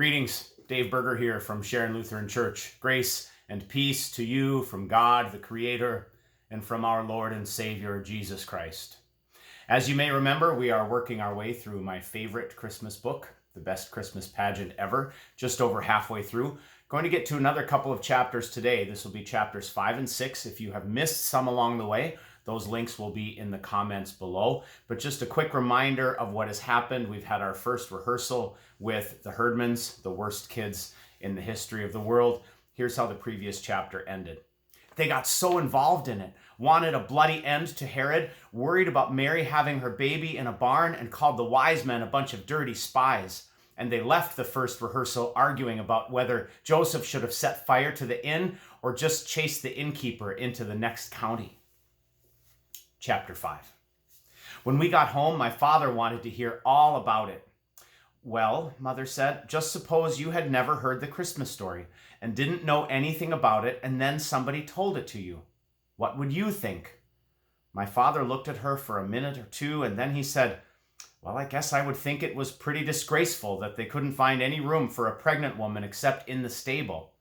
Greetings, Dave Berger here from Sharon Lutheran Church. Grace and peace to you from God, the Creator, and from our Lord and Savior, Jesus Christ. As you may remember, we are working our way through my favorite Christmas book, The Best Christmas Pageant Ever, just over halfway through. Going to get to another couple of chapters today. This will be chapters 5 and 6. If you have missed some along the way, those links will be in the comments below. But just a quick reminder of what has happened. We've had our first rehearsal with the Herdmans, the worst kids in the history of the world. Here's how the previous chapter ended. They got so involved in it, wanted a bloody end to Herod, worried about Mary having her baby in a barn, and called the wise men a bunch of dirty spies. And they left the first rehearsal arguing about whether Joseph should have set fire to the inn or just chased the innkeeper into the next county. Chapter 5. When we got home, my father wanted to hear all about it. Well, Mother said, just suppose you had never heard the Christmas story and didn't know anything about it, and then somebody told it to you. What would you think? My father looked at her for a minute or two, and then he said, well, I guess I would think it was pretty disgraceful that they couldn't find any room for a pregnant woman except in the stable.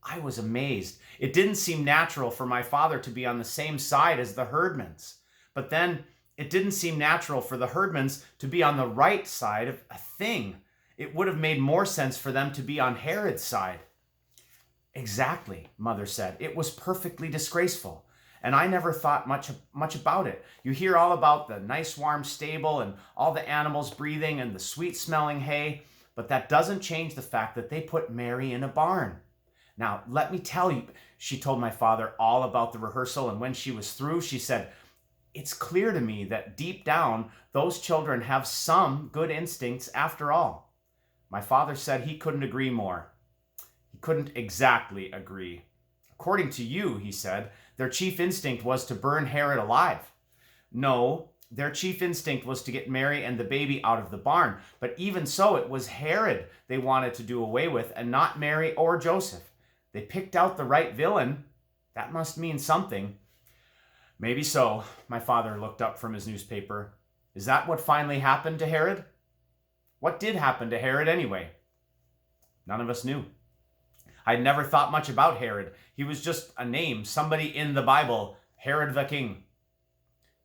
I was amazed. It didn't seem natural for my father to be on the same side as the Herdmans. But then it didn't seem natural for the Herdmans to be on the right side of a thing. It would have made more sense for them to be on Herod's side. Exactly, Mother said. It was perfectly disgraceful. And I never thought much about it. You hear all about the nice warm stable and all the animals breathing and the sweet smelling hay, but that doesn't change the fact that they put Mary in a barn. Now, let me tell you, she told my father all about the rehearsal, and when she was through, she said, it's clear to me that deep down, those children have some good instincts after all. My father said he couldn't agree more. He couldn't exactly agree. According to you, he said, their chief instinct was to burn Herod alive. No, their chief instinct was to get Mary and the baby out of the barn. But even so, it was Herod they wanted to do away with, and not Mary or Joseph. They picked out the right villain. That must mean something. Maybe so. My father looked up from his newspaper. Is that what finally happened to Herod? What did happen to Herod anyway? None of us knew. I'd never thought much about Herod. He was just a name, somebody in the Bible, Herod the king.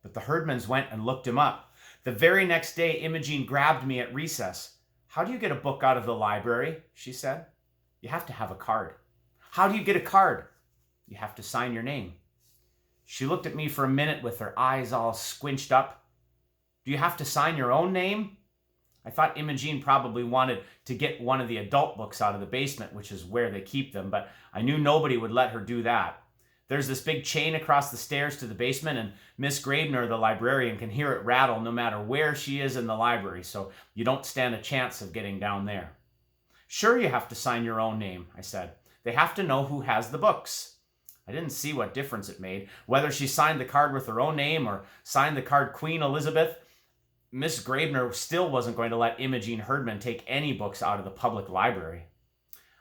But the Herdmans went and looked him up. The very next day, Imogene grabbed me at recess. How do you get a book out of the library? She said. You have to have a card. How do you get a card? You have to sign your name. She looked at me for a minute with her eyes all squinched up. Do you have to sign your own name? I thought Imogene probably wanted to get one of the adult books out of the basement, which is where they keep them, but I knew nobody would let her do that. There's this big chain across the stairs to the basement, and Miss Grabner, the librarian, can hear it rattle no matter where she is in the library, so you don't stand a chance of getting down there. Sure, you have to sign your own name, I said. They have to know who has the books. I didn't see what difference it made. Whether she signed the card with her own name or signed the card Queen Elizabeth, Miss Grabner still wasn't going to let Imogene Herdman take any books out of the public library.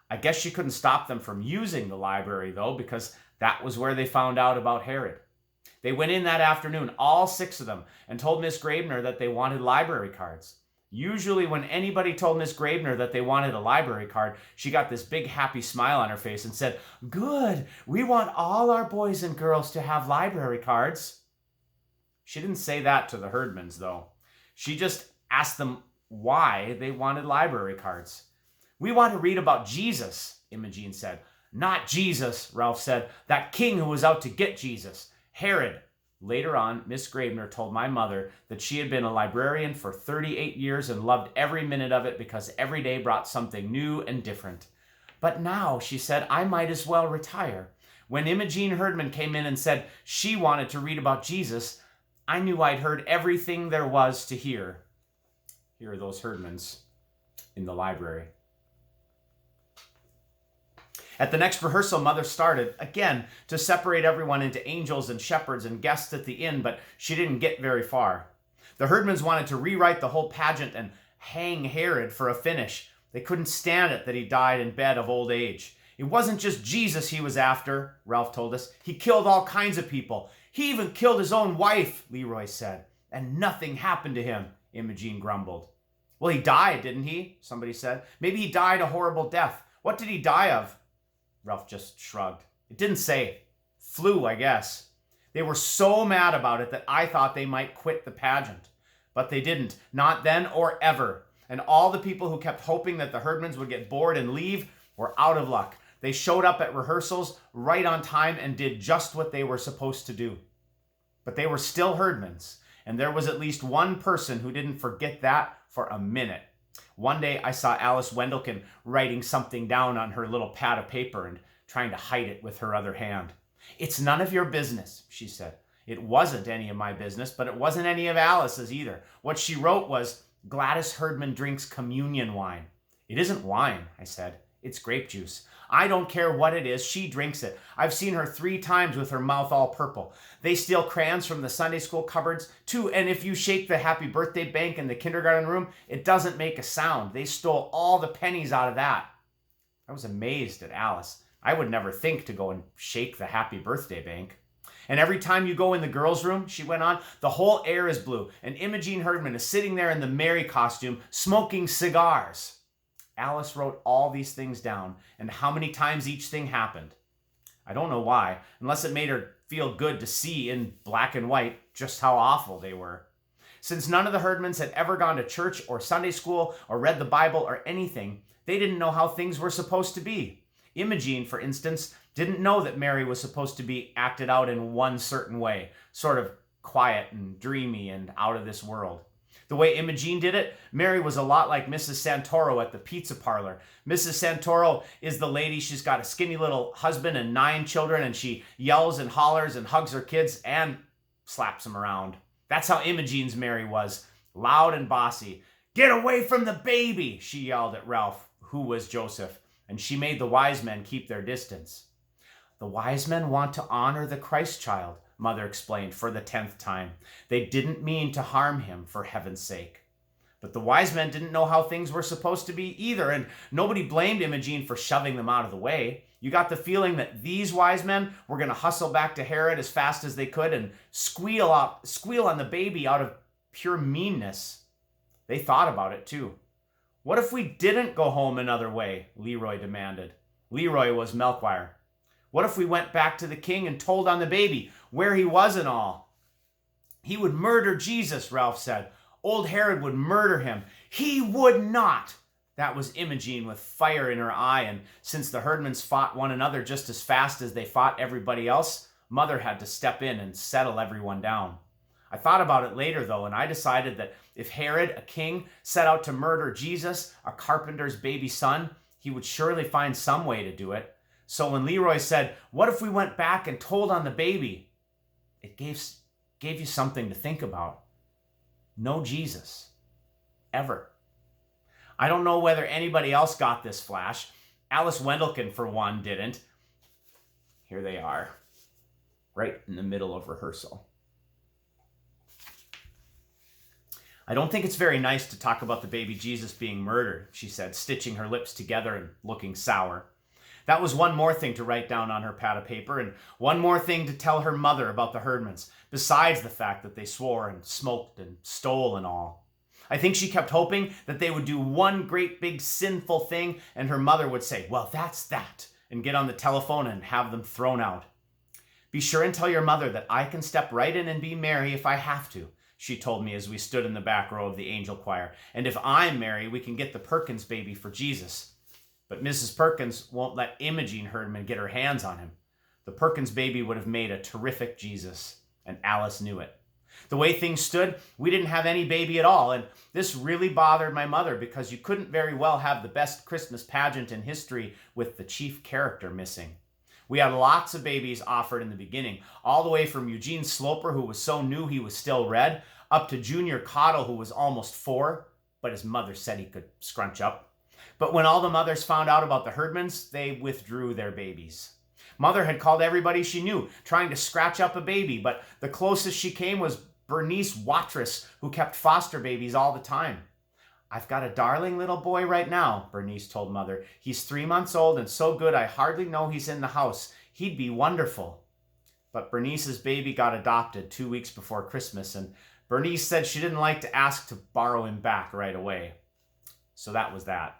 I guess she couldn't stop them from using the library, though, because that was where they found out about Herod. They went in that afternoon, all 6 of them, and told Miss Grabner that they wanted library cards. Usually when anybody told Miss Grabner that they wanted a library card, she got this big happy smile on her face and said, good, we want all our boys and girls to have library cards. She didn't say that to the Herdmans, though. She just asked them why they wanted library cards. We want to read about Jesus, Imogene said. Not Jesus, Ralph said. That king who was out to get Jesus, Herod. Later on, Miss Grabner told my mother that she had been a librarian for 38 years and loved every minute of it because every day brought something new and different. But now, she said, I might as well retire. When Imogene Herdman came in and said she wanted to read about Jesus, I knew I'd heard everything there was to hear. Here are those Herdmans in the library. At the next rehearsal, Mother started, again, to separate everyone into angels and shepherds and guests at the inn, but she didn't get very far. The Herdmans wanted to rewrite the whole pageant and hang Herod for a finish. They couldn't stand it that he died in bed of old age. It wasn't just Jesus he was after, Ralph told us. He killed all kinds of people. He even killed his own wife, Leroy said. And nothing happened to him, Imogene grumbled. Well, he died, didn't he? Somebody said. Maybe he died a horrible death. What did he die of? Ralph just shrugged. It didn't say. Flu, I guess. They were so mad about it that I thought they might quit the pageant. But they didn't. Not then or ever. And all the people who kept hoping that the Herdmans would get bored and leave were out of luck. They showed up at rehearsals right on time and did just what they were supposed to do. But they were still Herdmans. And there was at least one person who didn't forget that for a minute. One day I saw Alice Wendelkin writing something down on her little pad of paper and trying to hide it with her other hand. It's none of your business, she said. It wasn't any of my business, but it wasn't any of Alice's either. What she wrote was, Gladys Herdman drinks communion wine. It isn't wine, I said. It's grape juice. I don't care what it is. She drinks it. I've seen her 3 times with her mouth all purple. They steal crayons from the Sunday school cupboards, too, and if you shake the happy birthday bank in the kindergarten room, it doesn't make a sound. They stole all the pennies out of that. I was amazed at Alice. I would never think to go and shake the happy birthday bank. And every time you go in the girls' room, she went on, the whole air is blue, and Imogene Herdman is sitting there in the Mary costume, smoking cigars. Alice wrote all these things down, and how many times each thing happened. I don't know why, unless it made her feel good to see in black and white just how awful they were. Since none of the Herdmans had ever gone to church or Sunday school or read the Bible or anything, they didn't know how things were supposed to be. Imogene, for instance, didn't know that Mary was supposed to be acted out in one certain way, sort of quiet and dreamy and out of this world. The way Imogene did it, Mary was a lot like Mrs. Santoro at the pizza parlor. Mrs. Santoro is the lady, she's got a skinny little husband and 9 children, and she yells and hollers and hugs her kids and slaps them around. That's how Imogene's Mary was, loud and bossy. Get away from the baby, she yelled at Ralph, who was Joseph, and she made the wise men keep their distance. The wise men want to honor the Christ child, Mother explained for the 10th time. They didn't mean to harm him, for heaven's sake. But the wise men didn't know how things were supposed to be either, and nobody blamed Imogene for shoving them out of the way. You got the feeling that these wise men were going to hustle back to Herod as fast as they could and squeal on the baby out of pure meanness. They thought about it too. What if we didn't go home another way? Leroy demanded. Leroy was Melchior. What if we went back to the king and told on the baby where he was and all? He would murder Jesus, Ralph said. Old Herod would murder him. He would not. That was Imogene with fire in her eye, and since the Herdmans fought one another just as fast as they fought everybody else, Mother had to step in and settle everyone down. I thought about it later, though, and I decided that if Herod, a king, set out to murder Jesus, a carpenter's baby son, he would surely find some way to do it. So when Leroy said, what if we went back and told on the baby? It gave you something to think about. No Jesus. Ever. I don't know whether anybody else got this flash. Alice Wendelkin, for one, didn't. Here they are, right in the middle of rehearsal. I don't think it's very nice to talk about the baby Jesus being murdered, she said, stitching her lips together and looking sour. That was one more thing to write down on her pad of paper, and one more thing to tell her mother about the Herdmans, besides the fact that they swore and smoked and stole and all. I think she kept hoping that they would do one great big sinful thing, and her mother would say, well, that's that, and get on the telephone and have them thrown out. Be sure and tell your mother that I can step right in and be Mary if I have to, she told me as we stood in the back row of the angel choir. And if I'm Mary, we can get the Perkins baby for Jesus. But Mrs. Perkins won't let Imogene Herdman get her hands on him. The Perkins baby would have made a terrific Jesus, and Alice knew it. The way things stood, we didn't have any baby at all, and this really bothered my mother because you couldn't very well have the best Christmas pageant in history with the chief character missing. We had lots of babies offered in the beginning, all the way from Eugene Sloper, who was so new he was still red, up to Junior Cottle, who was almost 4, but his mother said he could scrunch up. But when all the mothers found out about the Herdmans, they withdrew their babies. Mother had called everybody she knew, trying to scratch up a baby, but the closest she came was Bernice Watrous, who kept foster babies all the time. I've got a darling little boy right now, Bernice told Mother. He's 3 months old and so good I hardly know he's in the house. He'd be wonderful. But Bernice's baby got adopted 2 weeks before Christmas, and Bernice said she didn't like to ask to borrow him back right away. So that was that.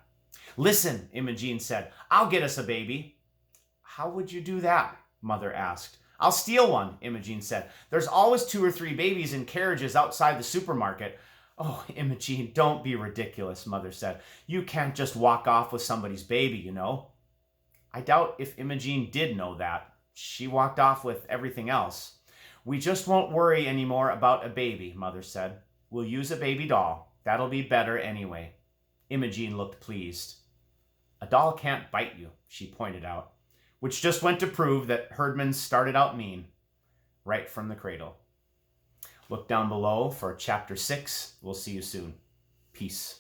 Listen, Imogene said, I'll get us a baby. How would you do that? Mother asked. I'll steal one, Imogene said. There's always 2 or 3 babies in carriages outside the supermarket. Oh, Imogene, don't be ridiculous, Mother said. You can't just walk off with somebody's baby, you know. I doubt if Imogene did know that. She walked off with everything else. We just won't worry anymore about a baby, Mother said. We'll use a baby doll. That'll be better anyway. Imogene looked pleased. A doll can't bite you, she pointed out, which just went to prove that Herdman started out mean, right from the cradle. Look down below for Chapter 6. We'll see you soon. Peace.